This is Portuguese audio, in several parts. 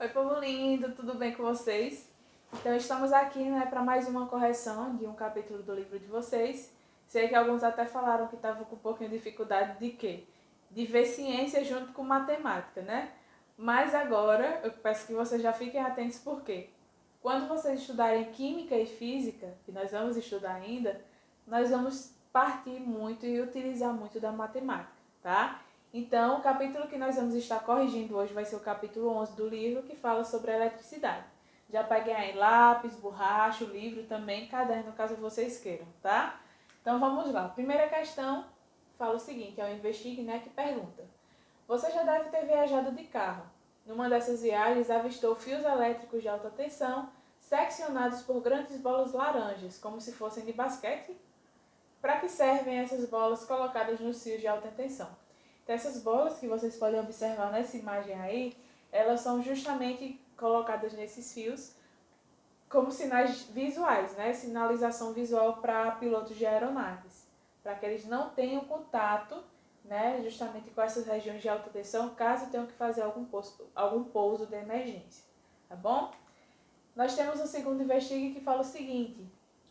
Oi, povo lindo, tudo bem com vocês? Então, estamos aqui, para mais uma correção de um capítulo do livro de vocês. Sei que alguns até falaram que estavam com um pouquinho de dificuldade de quê? De ver ciência junto com matemática, né? Mas agora, eu peço que vocês já fiquem atentos porque quando vocês estudarem química e física, que nós vamos estudar ainda, nós vamos partir muito e utilizar muito da matemática, tá? Então, o capítulo que nós vamos estar corrigindo hoje vai ser o capítulo 11 do livro, que fala sobre a eletricidade. Já peguei aí lápis, borracha, livro também, caderno, caso vocês queiram, tá? Então, vamos lá. A primeira questão fala o seguinte, é o Investigue, né, que pergunta. Você já deve ter viajado de carro. Numa dessas viagens, avistou fios elétricos de alta tensão, seccionados por grandes bolas laranjas, como se fossem de basquete? Para que servem essas bolas colocadas nos fios de alta tensão? Então, essas bolas que vocês podem observar nessa imagem aí, elas são justamente colocadas nesses fios como sinais visuais, né? Sinalização visual para pilotos de aeronaves, para que eles não tenham contato, né, justamente com essas regiões de alta tensão, caso tenham que fazer algum pouso de emergência, tá bom? Nós temos o segundo Investigue que fala o seguinte: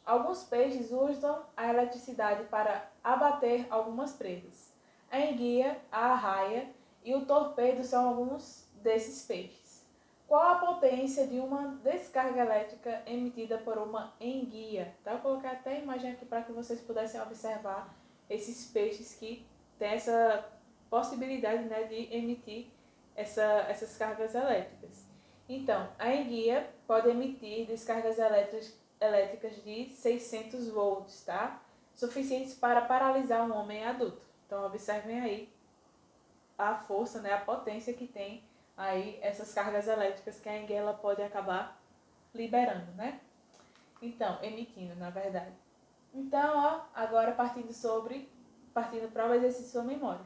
alguns peixes usam a eletricidade para abater algumas presas. A enguia, a arraia e o torpedo são alguns desses peixes. Qual a potência de uma descarga elétrica emitida por uma enguia? Então, eu coloquei até a imagem aqui para que vocês pudessem observar esses peixes que têm essa possibilidade, né, de emitir essas cargas elétricas. Então, a enguia pode emitir descargas elétricas de 600 volts, tá? Suficientes para paralisar um homem adulto. Então, observem aí a força, né, a potência que tem aí essas cargas elétricas que a enguia ela pode acabar liberando, né? Então, emitindo, na verdade. Então, ó, agora partindo para o exercício da memória.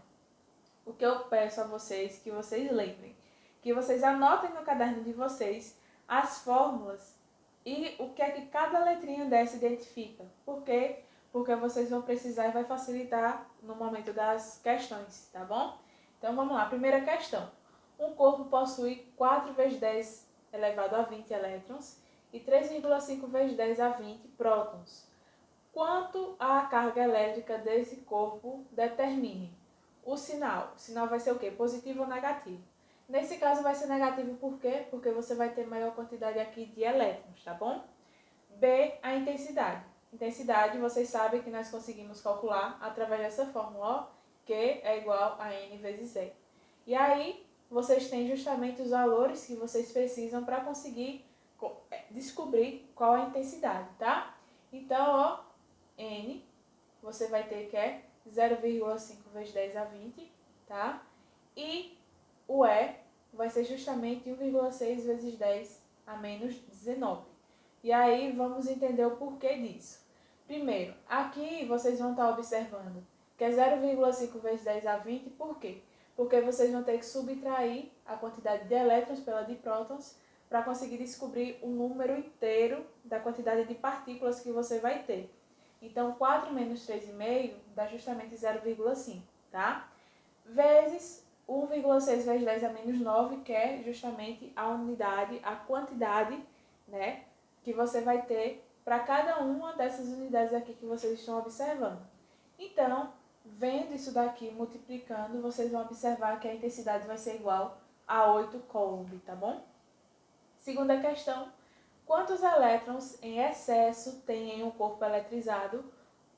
O que eu peço a vocês, que vocês lembrem, que vocês anotem no caderno de vocês as fórmulas e o que é que cada letrinha dessa identifica. Por quê? Porque vocês vão precisar e vai facilitar no momento das questões, tá bom? Então vamos lá, primeira questão. Um corpo possui 4 vezes 10 elevado a 20 elétrons e 3,5 vezes 10 a 20 prótons. Quanto a carga elétrica desse corpo determine? O sinal vai ser o quê? Positivo ou negativo? Nesse caso vai ser negativo por quê? Porque você vai ter maior quantidade aqui de elétrons, tá bom? B, a intensidade. Intensidade, vocês sabem que nós conseguimos calcular através dessa fórmula, ó, Q é igual a N vezes E. E aí, vocês têm justamente os valores que vocês precisam para conseguir descobrir qual é a intensidade, tá? Então, ó, N, você vai ter que é 0,5 vezes 10 a 20, tá? E o E vai ser justamente 1,6 vezes 10 a menos 19. E aí vamos entender o porquê disso. Primeiro, aqui vocês vão estar observando que é 0,5 vezes 10 a 20, por quê? Porque vocês vão ter que subtrair a quantidade de elétrons pela de prótons para conseguir descobrir o número inteiro da quantidade de partículas que você vai ter. Então, 4 menos 3,5 dá justamente 0,5, tá? Vezes 1,6 vezes 10 a menos 9, que é justamente a unidade, a quantidade, né, que você vai ter para cada uma dessas unidades aqui que vocês estão observando. Então, vendo isso daqui, multiplicando, vocês vão observar que a intensidade vai ser igual a 8 coulomb, tá bom? Segunda questão. Quantos elétrons em excesso tem em um corpo eletrizado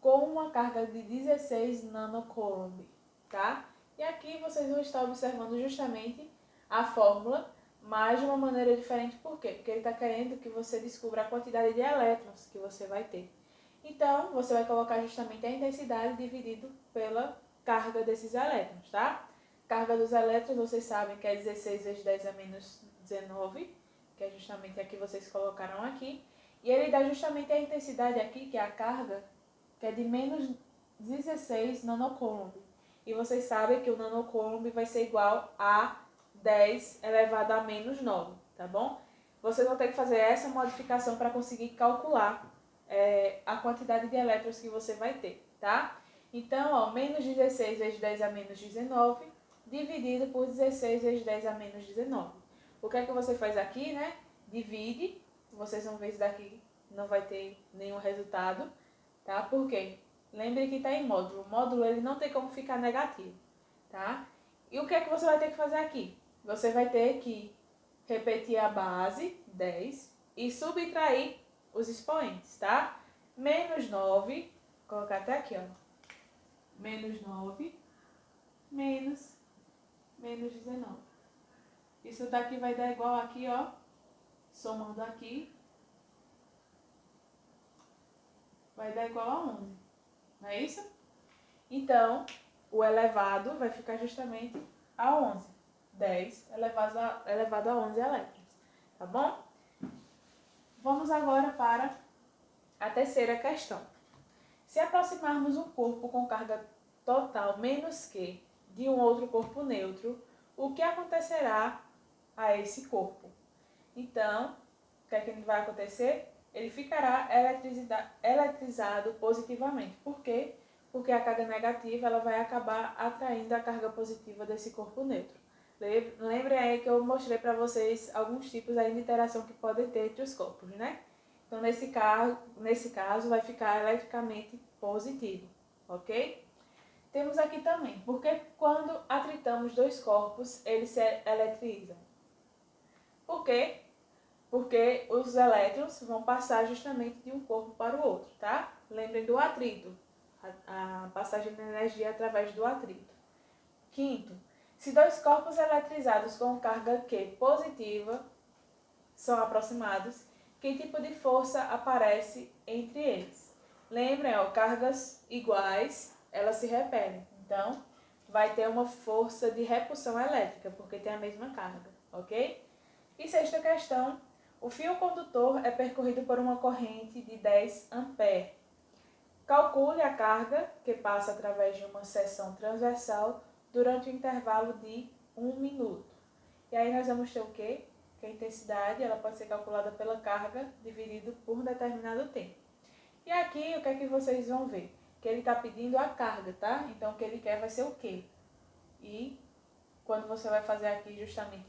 com uma carga de 16 nanocoulomb, tá? E aqui vocês vão estar observando justamente a fórmula, mas de uma maneira diferente. Por quê? Porque ele está querendo que você descubra a quantidade de elétrons que você vai ter. Então, você vai colocar justamente a intensidade dividido pela carga desses elétrons, tá? Carga dos elétrons, vocês sabem que é 16 vezes 10 a menos 19, que é justamente a que vocês colocaram aqui. E ele dá justamente a intensidade aqui, que é a carga, que é de menos 16 nanocoulomb. E vocês sabem que o nanocoulomb vai ser igual a 10 elevado a menos 9, tá bom? Vocês vão ter que fazer essa modificação para conseguir calcular a quantidade de elétrons que você vai ter, tá? Então, ó, menos 16 vezes 10 a menos 19, dividido por 16 vezes 10 a menos 19. O que é que você faz aqui, né? Divide, vocês vão ver isso daqui, não vai ter nenhum resultado, tá? Por quê? Lembre que está em módulo. O módulo ele não tem como ficar negativo, tá? E o que é que você vai ter que fazer aqui? Você vai ter que repetir a base, 10, e subtrair os expoentes, tá? Menos 9, vou colocar até aqui, ó. Menos 9, menos 19. Isso daqui vai dar igual aqui, ó. Somando aqui, vai dar igual a 11. Não é isso? Então, o elevado vai ficar justamente a 11. 10 elevado a 11 elétrons. Tá bom? Vamos agora para a terceira questão. Se aproximarmos um corpo com carga total menos Q de um outro corpo neutro, o que acontecerá a esse corpo? Então, o que é que vai acontecer? Ele ficará eletrizado positivamente. Por quê? Porque a carga negativa ela vai acabar atraindo a carga positiva desse corpo neutro. Lembrem aí que eu mostrei para vocês alguns tipos aí de interação que podem ter entre os corpos, né? Então, nesse caso, vai ficar eletricamente positivo, ok? Temos aqui também, porque quando atritamos dois corpos, eles se eletrizam. Por quê? Porque os elétrons vão passar justamente de um corpo para o outro, tá? Lembrem do atrito, a passagem de energia através do atrito. Quinto, se dois corpos eletrizados com carga Q positiva são aproximados, que tipo de força aparece entre eles? Lembrem, ó, cargas iguais, elas se repelem. Então, vai ter uma força de repulsão elétrica, porque tem a mesma carga, ok? E sexta questão, o fio condutor é percorrido por uma corrente de 10 amperes. Calcule a carga que passa através de uma seção transversal durante o intervalo de 1 minuto. E aí nós vamos ter o quê? Que a intensidade ela pode ser calculada pela carga dividido por um determinado tempo. E aqui o que é que vocês vão ver? Que ele está pedindo a carga, tá? Então o que ele quer vai ser o quê? E quando você vai fazer aqui justamente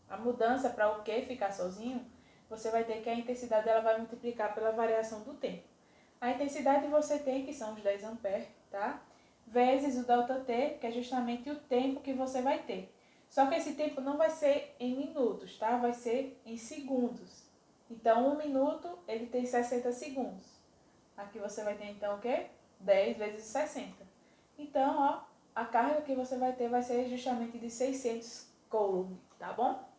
a mudança para o que ficar sozinho, você vai ter que a intensidade ela vai multiplicar pela variação do tempo. A intensidade você tem, que são os 10 amperes, tá? Vezes o ΔT, que é justamente o tempo que você vai ter. Só que esse tempo não vai ser em minutos, tá? Vai ser em segundos. Então, 1 minuto, ele tem 60 segundos. Aqui você vai ter, então, o quê? 10 vezes 60. Então, ó, a carga que você vai ter vai ser justamente de 600 coulomb, tá bom?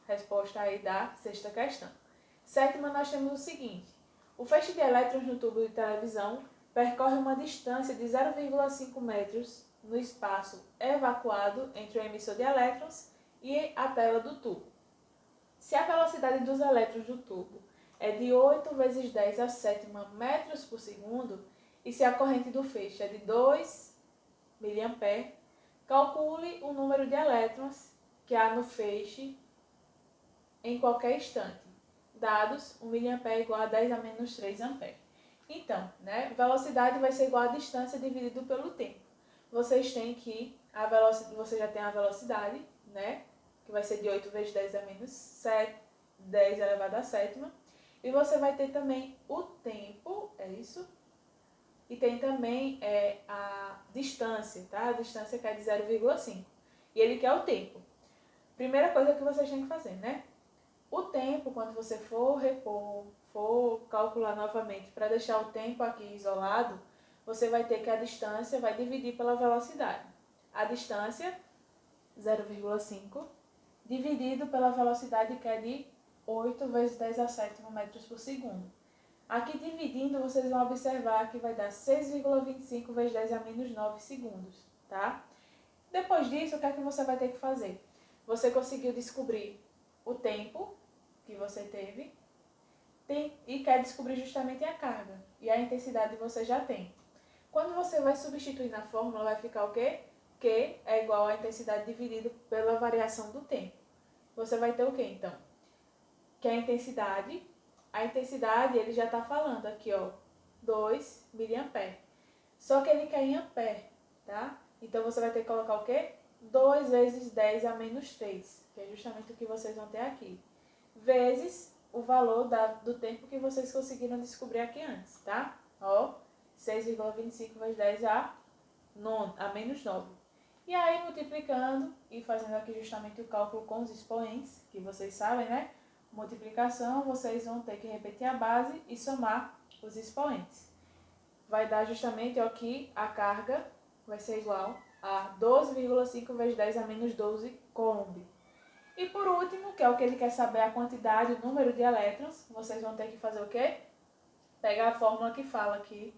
Resposta aí da sexta questão. Sétima, nós temos o seguinte. O feixe de elétrons no tubo de televisão percorre uma distância de 0,5 metros no espaço evacuado entre o emissor de elétrons e a tela do tubo. Se a velocidade dos elétrons do tubo é de 8 vezes 10 a sétima metros por segundo e se a corrente do feixe é de 2 mA, calcule o número de elétrons que há no feixe em qualquer instante. Dados, 1 mA é igual a 10 a menos 3 amperes. Então, né, velocidade vai ser igual a distância dividido pelo tempo. Vocês têm que, você já tem a velocidade, né, que vai ser de 8 vezes 10 a menos 7, 10 elevado a sétima. E você vai ter também o tempo, é isso? E tem também a distância, tá? A distância que é de 0,5. E ele quer o tempo. Primeira coisa que vocês têm que fazer, né? O tempo, quando você for repor, for calcular novamente, para deixar o tempo aqui isolado, você vai ter que a distância vai dividir pela velocidade. A distância, 0,5, dividido pela velocidade que é de 8 vezes 10 a sétima metros por segundo. Aqui dividindo, vocês vão observar que vai dar 6,25 vezes 10 a menos 9 segundos, tá? Depois disso, o que é que você vai ter que fazer? Você conseguiu descobrir o tempo que você teve e quer descobrir justamente a carga. E a intensidade você já tem. Quando você vai substituir na fórmula, vai ficar o quê? Q é igual à intensidade dividido pela variação do tempo. Você vai ter o quê, então? Que é a intensidade ele já está falando aqui, ó, 2 mA. Só que ele quer em ampere, tá? Então, você vai ter que colocar o quê? 2 vezes 10 a menos 3. que é justamente o que vocês vão ter aqui, vezes o valor do tempo que vocês conseguiram descobrir aqui antes, tá? Ó, 6,25 vezes 10 a menos 9. E aí, multiplicando e fazendo aqui justamente o cálculo com os expoentes, que vocês sabem, né? Multiplicação, vocês vão ter que repetir a base e somar os expoentes. Vai dar justamente aqui a carga vai ser igual a 12,5 vezes 10 a menos 12 coulomb. E por último, que é o que ele quer saber, a quantidade, o número de elétrons, vocês vão ter que fazer o quê? Pegar a fórmula que fala que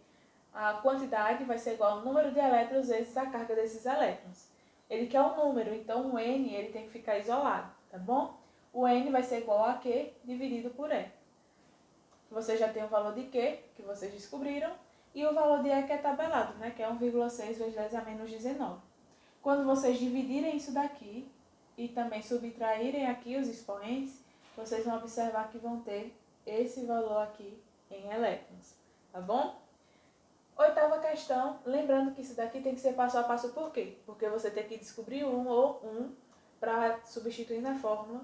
a quantidade vai ser igual ao número de elétrons vezes a carga desses elétrons. Ele quer um número, então o N ele tem que ficar isolado, tá bom? O N vai ser igual a Q dividido por E. Você já tem o valor de Q, que vocês descobriram, e o valor de E que é tabelado, né? Que é 1,6 vezes 10 a menos 19. Quando vocês dividirem isso daqui e também subtraírem aqui os expoentes, vocês vão observar que vão ter esse valor aqui em elétrons, tá bom? Oitava questão, lembrando que isso daqui tem que ser passo a passo por quê? Porque você tem que descobrir um para substituir na fórmula,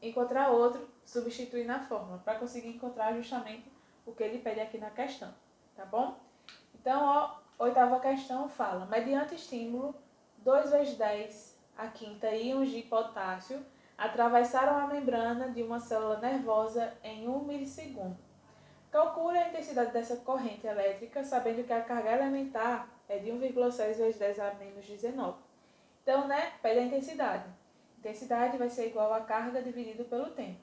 encontrar outro, substituir na fórmula, para conseguir encontrar justamente o que ele pede aqui na questão, tá bom? Então, ó, oitava questão fala, mediante estímulo, 2 vezes 10 a quinta íons de potássio atravessaram a membrana de uma célula nervosa em 1 milissegundo. Calcule a intensidade dessa corrente elétrica, sabendo que a carga elementar é de 1,6 vezes 10 a menos 19. Então, né, pede a intensidade. Intensidade vai ser igual a carga dividido pelo tempo.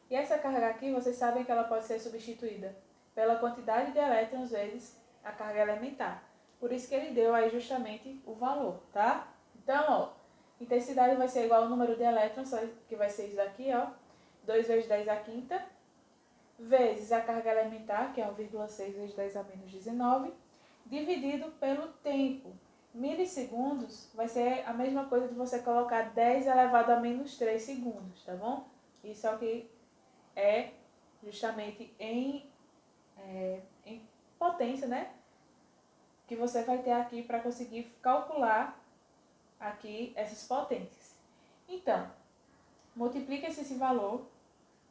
E essa carga aqui, vocês sabem que ela pode ser substituída pela quantidade de elétrons vezes a carga elementar. Por isso que ele deu aí justamente o valor, tá? Então, ó, intensidade vai ser igual ao número de elétrons, que vai ser isso daqui, ó, 2 vezes 10 a quinta, vezes a carga elementar, que é 1,6 vezes 10 a menos 19, dividido pelo tempo. Milissegundos vai ser a mesma coisa de você colocar 10 elevado a menos 3 segundos, tá bom? Isso é o que é justamente em potência, né? Que você vai ter aqui para conseguir calcular aqui essas potências. Então, multiplica esse valor.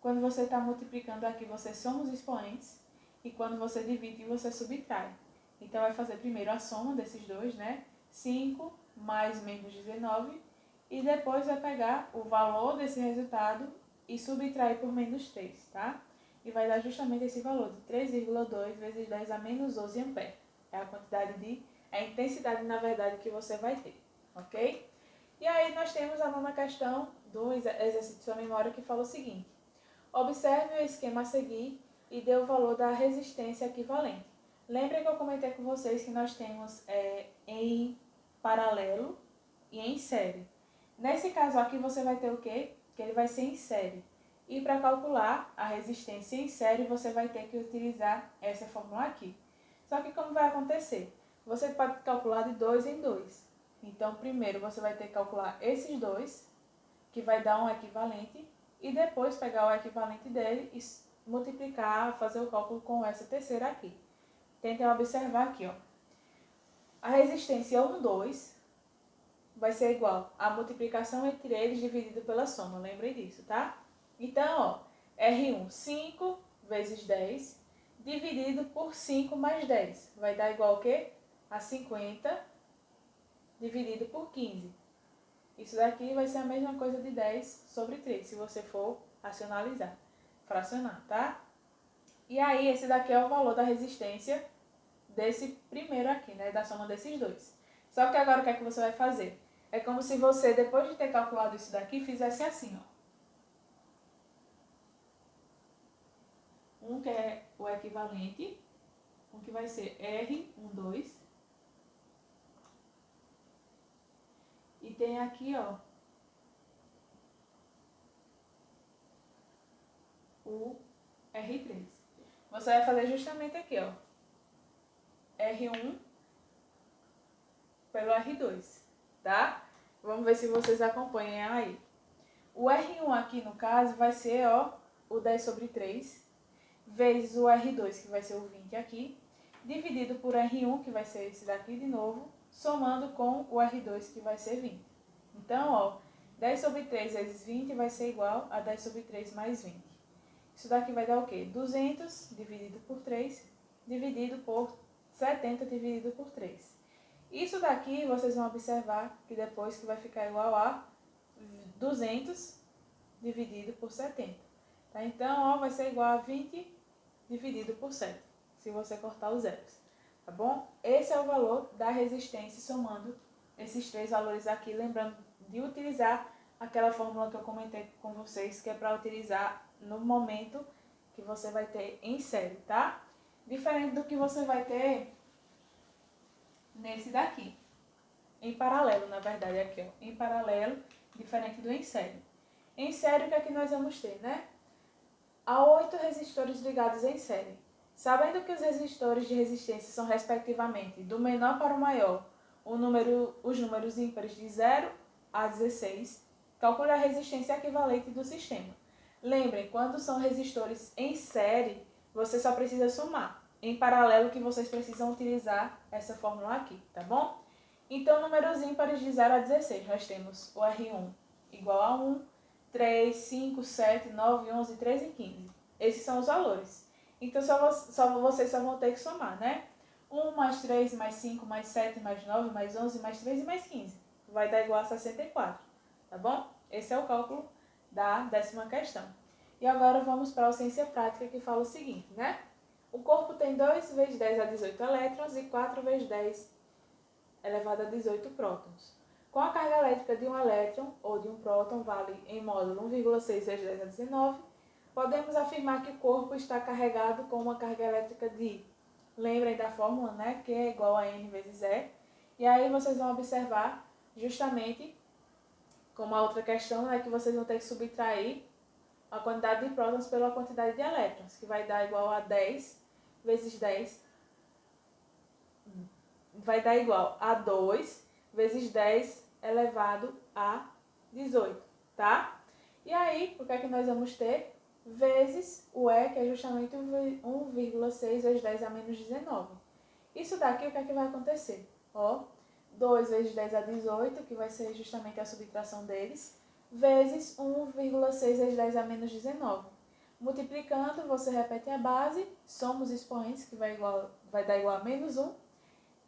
Quando você está multiplicando aqui, você soma os expoentes. E quando você divide, você subtrai. Então, vai fazer primeiro a soma desses dois, né? 5 mais menos 19. E depois vai pegar o valor desse resultado e subtrair por menos 3, tá? E vai dar justamente esse valor de 3,2 vezes 10 a menos 12 amperes. É a quantidade a intensidade, na verdade, que você vai ter, ok? E aí nós temos a nona questão do exercício da memória que fala o seguinte. Observe o esquema a seguir e dê o valor da resistência equivalente. Lembra que eu comentei com vocês que nós temos em paralelo e em série. Nesse caso aqui você vai ter o quê? Que ele vai ser em série. E para calcular a resistência em série, você vai ter que utilizar essa fórmula aqui. Só que como vai acontecer? Você pode calcular de 2 em 2. Então, primeiro você vai ter que calcular esses dois, que vai dar um equivalente, e depois pegar o equivalente dele e multiplicar, fazer o cálculo com essa terceira aqui. Tentem observar aqui, ó. A resistência 1, 2 vai ser igual a multiplicação entre eles dividido pela soma, lembrem disso, tá? Então, ó, R1, 5 vezes 10, dividido por 5 mais 10. Vai dar igual o quê? A 50 dividido por 15. Isso daqui vai ser a mesma coisa de 10 sobre 3, se você for racionalizar, fracionar, tá? E aí, esse daqui é o valor da resistência desse primeiro aqui, né? Da soma desses dois. Só que agora o que é que você vai fazer? É como se você, depois de ter calculado isso daqui, fizesse assim, ó. Um que é o equivalente, um que vai ser R12. E tem aqui, ó, o R3. Você vai fazer justamente aqui, ó, R1 pelo R2, tá? Vamos ver se vocês acompanham aí. O R1 aqui, no caso, vai ser, ó, o 10 sobre 3, vezes o R2, que vai ser o 20 aqui, dividido por R1, que vai ser esse daqui de novo, somando com o R2, que vai ser 20. Então, ó, 10 sobre 3 vezes 20 vai ser igual a 10 sobre 3 mais 20. Isso daqui vai dar o quê? 200 dividido por 3, dividido por 70 dividido por 3. Isso daqui vocês vão observar que depois que vai ficar igual a 200 dividido por 70. Tá? Então, ó, vai ser igual a 20 dividido por 7, se você cortar os zeros. Tá bom? Esse é o valor da resistência somando esses três valores aqui, lembrando de utilizar aquela fórmula que eu comentei com vocês, que é para utilizar no momento que você vai ter em série, tá? Diferente do que você vai ter nesse daqui. Em paralelo, na verdade, aqui, ó. Em paralelo, diferente do em série. Em série, o que é que nós vamos ter, né? Há 8 resistores ligados em série. Sabendo que os resistores de resistência são, respectivamente, do menor para o maior, os números ímpares de 0 a 16, calcule a resistência equivalente do sistema. Lembrem, quando são resistores em série, você só precisa somar. Em paralelo, que vocês precisam utilizar essa fórmula aqui, tá bom? Então, números ímpares de 0 a 16, nós temos o R1 igual a 1, 3, 5, 7, 9, 11, 13 e 15. Esses são os valores. Então, vocês só vão ter que somar, né? 1 mais 3 mais 5 mais 7 mais 9 mais 11 mais 13 mais 15. Vai dar igual a 64, tá bom? Esse é o cálculo da 10ª questão. E agora vamos para a ciência prática, que fala o seguinte, né? O corpo tem 2 vezes 10 a 18 elétrons e 4 vezes 10 elevado a 18 prótons. Com a carga elétrica de um elétron ou de um próton vale em módulo 1,6 vezes 10 a 19, podemos afirmar que o corpo está carregado com uma carga elétrica de, lembrem da fórmula, né? Q é igual a N vezes E. E aí vocês vão observar justamente, como a outra questão, né, que vocês vão ter que subtrair a quantidade de prótons pela quantidade de elétrons, que vai dar igual a 10 vezes 10, vai dar igual a 2 vezes 10 elevado a 18, tá? E aí, o que é que nós vamos ter? Vezes o E, que é justamente 1,6 vezes 10 a menos 19. Isso daqui, o que é que vai acontecer? Ó, 2 vezes 10 a 18, que vai ser justamente a subtração deles, vezes 1,6 vezes 10 a menos 19. Multiplicando, você repete a base, soma os expoentes, que vai dar igual a menos 1,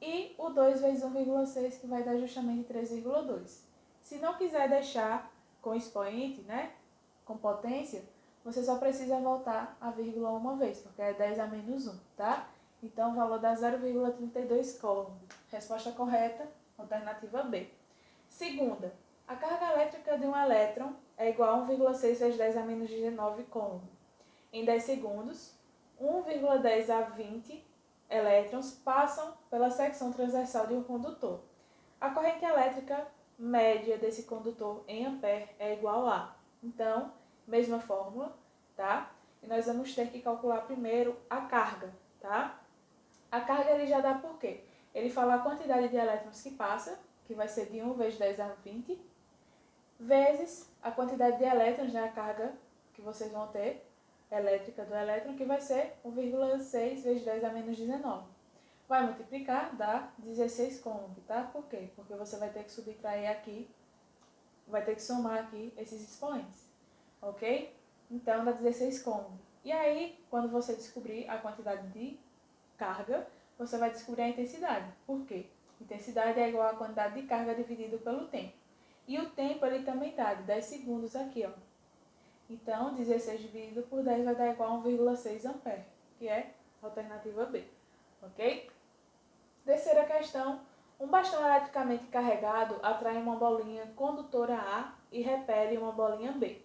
e o 2 vezes 1,6, que vai dar justamente 3,2. Se não quiser deixar com expoente, né, com potência, você só precisa voltar a vírgula uma vez, porque é 10 a menos 1, tá? Então, o valor dá 0,32 coulomb. Resposta correta, alternativa B. Segunda, a carga elétrica de um elétron é igual a 1,6 vezes 10 a menos 19 coulomb. Em 10 segundos, 1,10 a 20 elétrons passam pela secção transversal de um condutor. A corrente elétrica média desse condutor em ampere é igual a... Então, mesma fórmula, tá? E nós vamos ter que calcular primeiro a carga, tá? A carga ele já dá por quê? Ele fala a quantidade de elétrons que passa, que vai ser de 1 vezes 10 a 20, vezes a quantidade de elétrons, né, a carga que vocês vão ter, elétrica do elétron, que vai ser 1,6 vezes 10 a menos 19. Vai multiplicar, dá 16 coulomb, tá? Por quê? Porque você vai ter que subtrair aqui, vai ter que somar aqui esses expoentes, ok? Então, dá 16 coulomb. E aí, quando você descobrir a quantidade de carga, você vai descobrir a intensidade. Por quê? Intensidade é igual à quantidade de carga dividido pelo tempo. E o tempo, ele também dá de 10 segundos aqui, ó. Então, 16 dividido por 10 vai dar igual a 1,6 ampere, que é a alternativa B, ok? Terceira questão, um bastão eletricamente carregado atrai uma bolinha condutora A e repele uma bolinha B.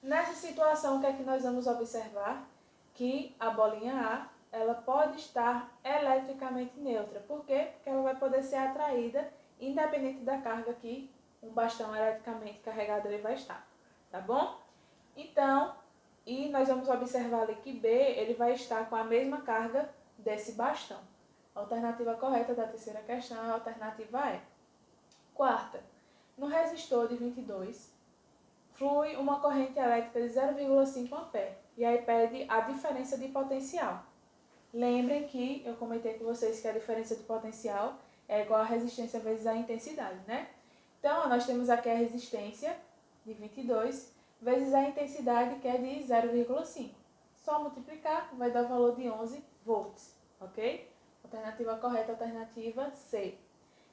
Nessa situação, o que é que nós vamos observar? Que a bolinha A, ela pode estar eletricamente neutra. Por quê? Porque ela vai poder ser atraída, independente da carga que um bastão eletricamente carregado ele vai estar, tá bom? Então, e nós vamos observar ali que B, ele vai estar com a mesma carga desse bastão. A alternativa correta da terceira questão é a alternativa E. Quarta, no resistor de 22, flui uma corrente elétrica de 0,5 ampere. E aí pede a diferença de potencial. Lembrem que eu comentei com vocês que a diferença de potencial é igual a resistência vezes a intensidade, né? Então, nós temos aqui a resistência, de 22, vezes a intensidade, que é de 0,5. Só multiplicar, vai dar o valor de 11 volts, ok? Alternativa correta, alternativa C.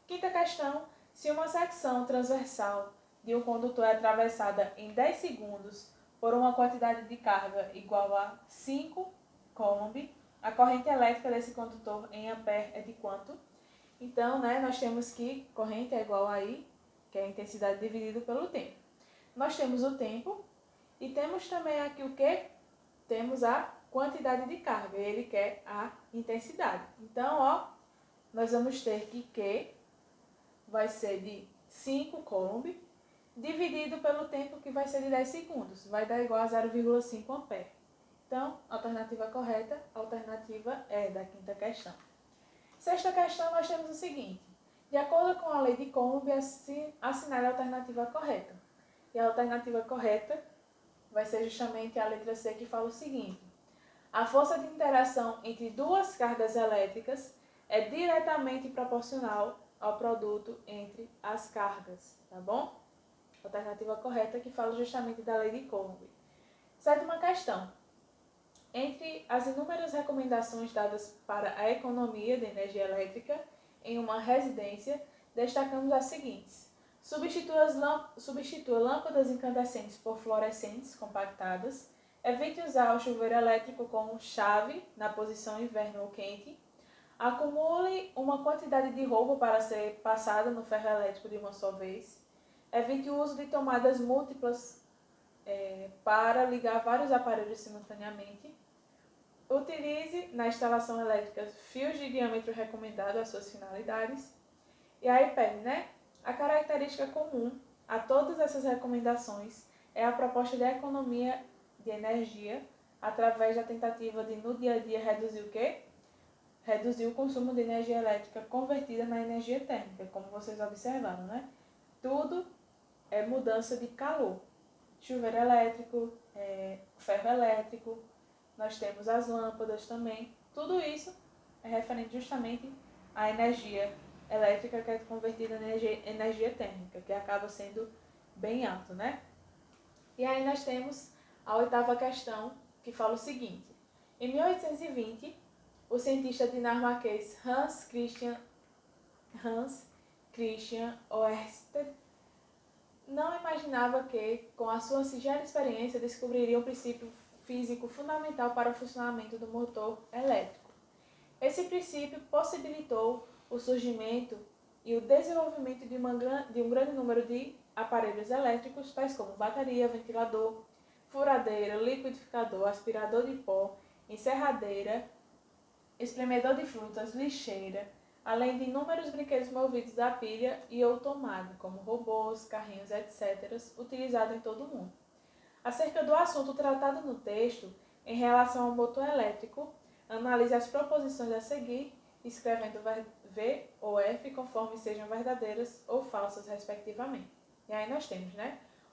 Quinta questão, se uma secção transversal de um condutor é atravessada em 10 segundos por uma quantidade de carga igual a 5 coulomb, a corrente elétrica desse condutor em ampere é de quanto? Então, nós temos que corrente é igual a I, que é a intensidade dividido pelo tempo. Nós temos o tempo e temos também aqui o que? Temos a quantidade de carga, ele quer a intensidade. Então, nós vamos ter que Q vai ser de 5 coulomb, dividido pelo tempo, que vai ser de 10 segundos. Vai dar igual a 0,5 ampere. Então, alternativa correta, alternativa E da quinta questão. Sexta questão, nós temos o seguinte. De acordo com a lei de Coulomb, assinale a alternativa correta. E a alternativa correta vai ser justamente a letra C, que fala o seguinte. A força de interação entre duas cargas elétricas é diretamente proporcional ao produto entre as cargas, tá bom? Alternativa correta, que fala justamente da lei de Coulomb. Sétima questão. Entre as inúmeras recomendações dadas para a economia de energia elétrica em uma residência, destacamos as seguintes. Substitua lâmpadas incandescentes por fluorescentes compactadas. Evite usar o chuveiro elétrico como chave na posição inverno ou quente. Acumule uma quantidade de roupa para ser passada no ferro elétrico de uma só vez. Evite o uso de tomadas múltiplas para ligar vários aparelhos simultaneamente. Utilize na instalação elétrica fios de diâmetro recomendado às suas finalidades. E aí pede, A característica comum a todas essas recomendações é a proposta de economia de energia através da tentativa de, no dia a dia, reduzir o quê? Reduzir o consumo de energia elétrica convertida na energia térmica, como vocês observaram, Tudo é mudança de calor. Chuveiro elétrico, ferro elétrico, nós temos as lâmpadas também. Tudo isso é referente justamente à energia elétrica, que é convertida em energia térmica, que acaba sendo bem alto, E aí nós temos a oitava questão, que fala o seguinte. Em 1820, o cientista dinamarquês Hans Christian Ørsted não imaginava que, com a sua singela experiência, descobriria um princípio físico fundamental para o funcionamento do motor elétrico. Esse princípio possibilitou o surgimento e o desenvolvimento de um grande número de aparelhos elétricos, tais como bateria, ventilador, furadeira, liquidificador, aspirador de pó, encerradeira, espremedor de frutas, lixeira, além de inúmeros brinquedos movidos a pilha e ou tomada, como robôs, carrinhos, etc., utilizados em todo o mundo. Acerca do assunto tratado no texto, em relação ao motor elétrico, analise as proposições a seguir, escrevendo V ou F conforme sejam verdadeiras ou falsas, respectivamente. E aí nós temos,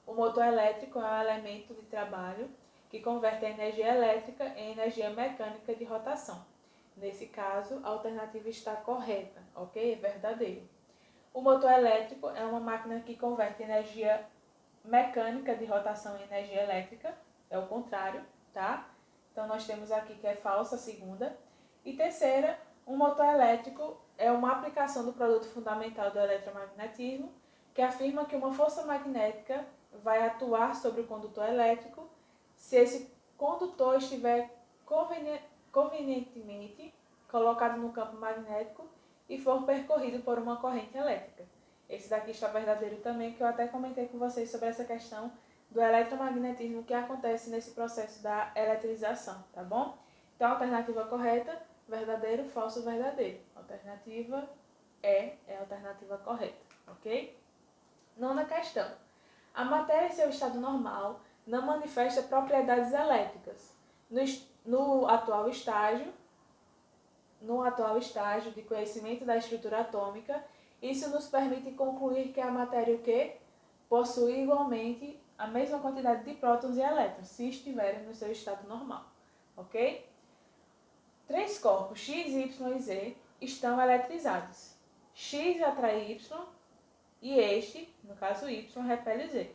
O motor elétrico é um elemento de trabalho que converte a energia elétrica em energia mecânica de rotação. Nesse caso, a alternativa está correta, ok? É verdadeiro. O motor elétrico é uma máquina que converte energia mecânica de rotação em energia elétrica, é o contrário, tá? Então, nós temos aqui que é falsa a segunda. E terceira, um motor elétrico é uma aplicação do produto fundamental do eletromagnetismo, que afirma que uma força magnética vai atuar sobre o condutor elétrico se esse condutor estiver convenientemente colocado no campo magnético e for percorrido por uma corrente elétrica. Esse daqui está verdadeiro também, que eu até comentei com vocês sobre essa questão do eletromagnetismo que acontece nesse processo da eletrização, tá bom? Então, a alternativa correta, verdadeiro, falso, verdadeiro. Alternativa é a alternativa correta, ok? Nona questão. A matéria em seu estado normal não manifesta propriedades elétricas. No atual estágio de conhecimento da estrutura atômica, isso nos permite concluir que a matéria o quê? Possui igualmente a mesma quantidade de prótons e elétrons, se estiverem no seu estado normal, ok? 3 corpos, X, Y e Z, estão eletrizados. X atrai Y e este, no caso Y, repele Z.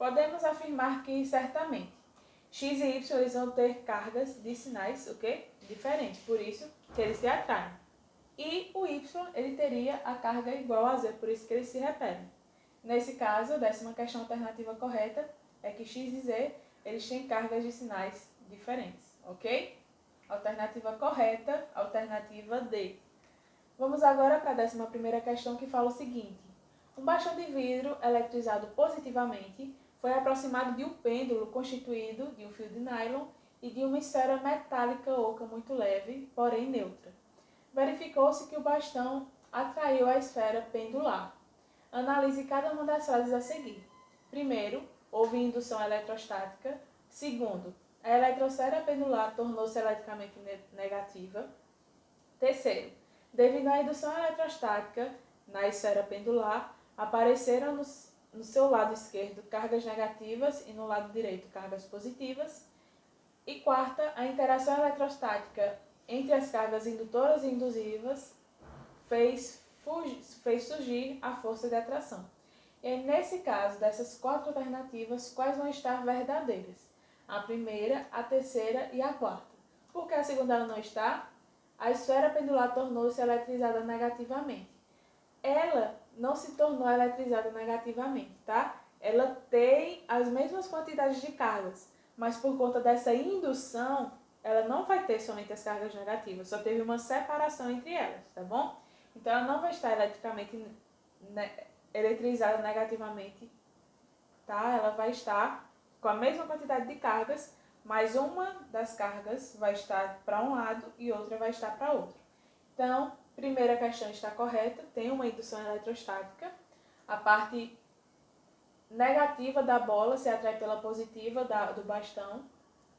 podemos afirmar que certamente X e Y eles vão ter cargas de sinais, o quê? Diferentes, por isso que eles se atraem. E o Y ele teria a carga igual a Z, por isso que eles se repelem. Nesse caso, a 10ª questão alternativa correta é que X e Z eles têm cargas de sinais diferentes, ok? Alternativa correta, alternativa D. Vamos agora para a 11ª questão que fala o seguinte. Um bastão de vidro eletrizado positivamente foi aproximado de um pêndulo constituído de um fio de nylon e de uma esfera metálica oca muito leve, porém neutra. Verificou-se que o bastão atraiu a esfera pendular. Analise cada uma das frases a seguir. Primeiro, houve indução eletrostática. Segundo, a eletrosfera pendular tornou-se eletricamente negativa. Terceiro, devido à indução eletrostática na esfera pendular, apareceram no seu lado esquerdo cargas negativas e no lado direito cargas positivas. E quarta, a interação eletrostática entre as cargas indutoras e indusivas fez surgir a força de atração. E nesse caso, dessas 4 alternativas, quais vão estar verdadeiras? A primeira, a terceira e a quarta. Por que a segunda ela não está? A esfera pendular tornou-se eletrizada negativamente. Ela não se tornou eletrizada negativamente, tá? Ela tem as mesmas quantidades de cargas, mas por conta dessa indução, ela não vai ter somente as cargas negativas, só teve uma separação entre elas, tá bom? Então, ela não vai estar eletrizada negativamente, tá? Ela vai estar com a mesma quantidade de cargas, mas uma das cargas vai estar para um lado e outra vai estar para outro. Então, primeira questão está correta, tem uma indução eletrostática. A parte negativa da bola se atrai pela positiva do bastão.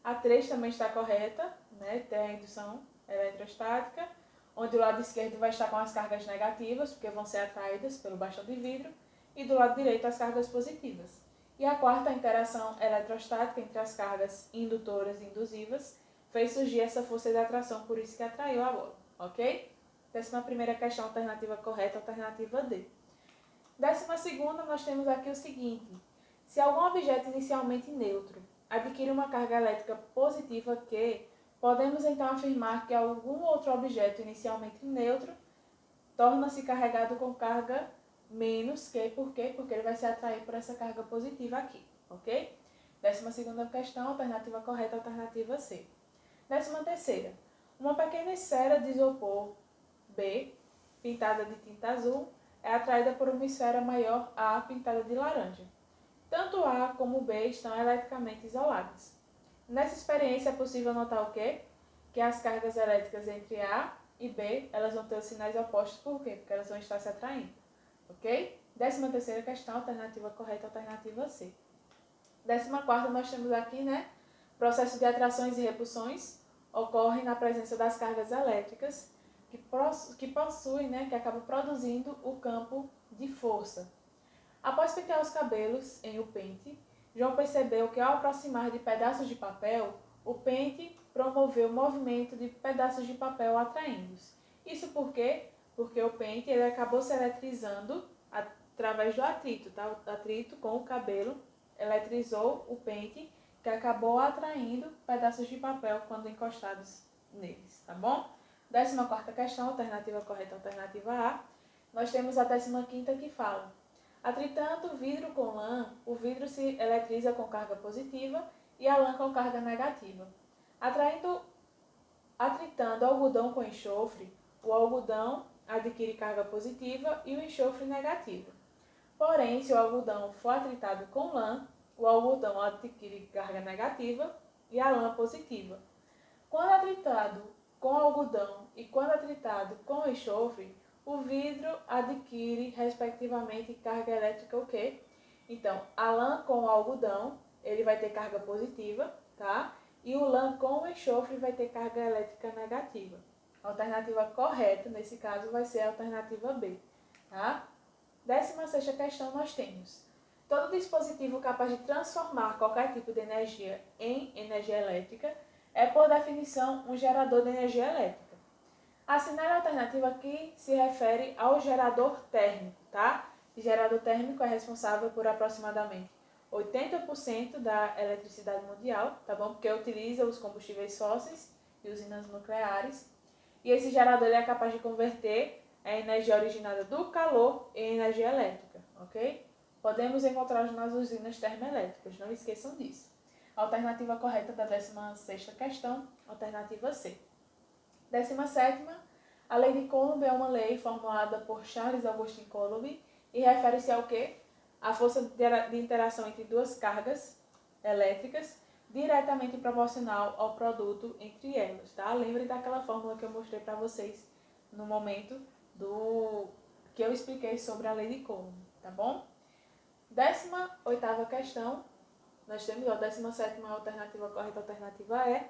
A 3 também está correta, né? Tem a indução eletrostática, onde o lado esquerdo vai estar com as cargas negativas, porque vão ser atraídas pelo bastão de vidro, e do lado direito as cargas positivas. E a quarta, a interação eletrostática entre as cargas indutoras e indusivas, fez surgir essa força de atração, por isso que atraiu a bola, ok? 11ª questão, alternativa correta, alternativa D. 12ª, nós temos aqui o seguinte. Se algum objeto inicialmente neutro adquire uma carga elétrica positiva Q, podemos então afirmar que algum outro objeto inicialmente neutro torna-se carregado com carga menos Q. Por quê? Porque ele vai se atrair por essa carga positiva aqui, ok? 12ª questão, alternativa correta, alternativa C. 13ª. Uma pequena esfera de isopor B, pintada de tinta azul, é atraída por uma esfera maior A, pintada de laranja. Tanto A como B estão eletricamente isoladas. Nessa experiência é possível notar o quê? Que as cargas elétricas entre A e B, elas vão ter os sinais opostos, por quê? Porque elas vão estar se atraindo, ok? 13ª questão, alternativa correta, alternativa C. 14ª, nós temos aqui, né? Processo de atrações e repulsões ocorre na presença das cargas elétricas que possuem, né? Que acabam produzindo o campo de força. Após pentear os cabelos em o pente, João percebeu que ao aproximar de pedaços de papel, o pente promoveu o movimento de pedaços de papel atraindo-os. Isso por quê? Porque o pente ele acabou se eletrizando através do atrito, tá? O atrito com o cabelo eletrizou o pente, que acabou atraindo pedaços de papel quando encostados neles, tá bom? 14ª questão, alternativa correta, alternativa A. Nós temos a 15ª que fala: atritando vidro com lã, o vidro se eletriza com carga positiva e a lã com carga negativa. Atritando algodão com enxofre, o algodão adquire carga positiva e o enxofre negativa. Porém, se o algodão for atritado com lã, o algodão adquire carga negativa e a lã positiva. Quando atritado com algodão e quando atritado com enxofre, o vidro adquire, respectivamente, carga elétrica o quê? Então, a lã com o algodão, ele vai ter carga positiva, tá? E o lã com o enxofre vai ter carga elétrica negativa. A alternativa correta, nesse caso, vai ser a alternativa B, tá? 16ª questão, nós temos: todo dispositivo capaz de transformar qualquer tipo de energia em energia elétrica é, por definição, um gerador de energia elétrica. Assinale a alternativa que se refere ao gerador térmico, tá? O gerador térmico é responsável por aproximadamente 80% da eletricidade mundial, tá bom? Porque utiliza os combustíveis fósseis e usinas nucleares. E esse gerador ele é capaz de converter a energia originada do calor em energia elétrica, ok? Podemos encontrá-los nas usinas termoelétricas, não esqueçam disso. Alternativa correta da 16ª questão, alternativa C. 17ª, a Lei de Coulomb é uma lei formulada por Charles Augustin Coulomb e refere-se ao quê? A força de interação entre duas cargas elétricas diretamente proporcional ao produto entre elas, tá? Lembre daquela fórmula que eu mostrei para vocês no momento que eu expliquei sobre a Lei de Coulomb, tá bom? 18ª questão, nós temos a 17ª alternativa correta, alternativa E.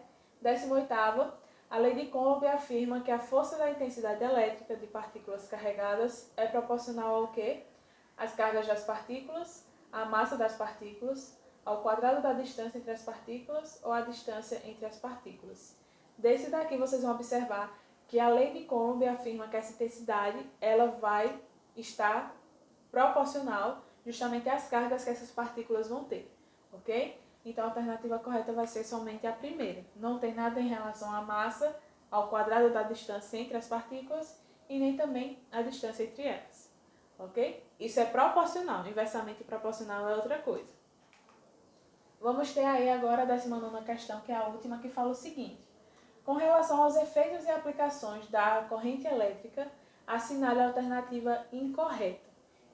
18ª, a Lei de Coulomb afirma que a força da intensidade elétrica de partículas carregadas é proporcional ao quê? As cargas das partículas, a massa das partículas, ao quadrado da distância entre as partículas ou a distância entre as partículas. Desse daqui vocês vão observar que a Lei de Coulomb afirma que essa intensidade ela vai estar proporcional justamente às cargas que essas partículas vão ter, ok? Então a alternativa correta vai ser somente a primeira. Não tem nada em relação à massa, ao quadrado da distância entre as partículas e nem também a distância entre elas. Ok? Isso é proporcional, inversamente proporcional é outra coisa. Vamos ter aí agora a 19ª questão, que é a última, que fala o seguinte. Com relação aos efeitos e aplicações da corrente elétrica, assinale a alternativa incorreta.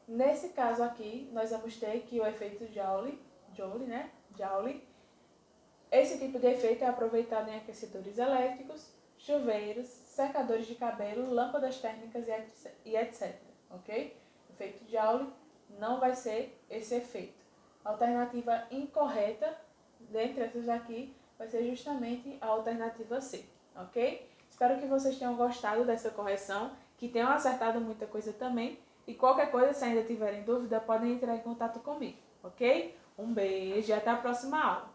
Nesse caso aqui, nós vamos ter que o efeito Joule, esse tipo de efeito é aproveitado em aquecedores elétricos, chuveiros, secadores de cabelo, lâmpadas térmicas e etc. Ok? O efeito Joule não vai ser esse efeito. A alternativa incorreta, dentre essas aqui, vai ser justamente a alternativa C. Ok? Espero que vocês tenham gostado dessa correção, que tenham acertado muita coisa também. E qualquer coisa, se ainda tiverem dúvida, podem entrar em contato comigo. Ok? Um beijo e até a próxima aula.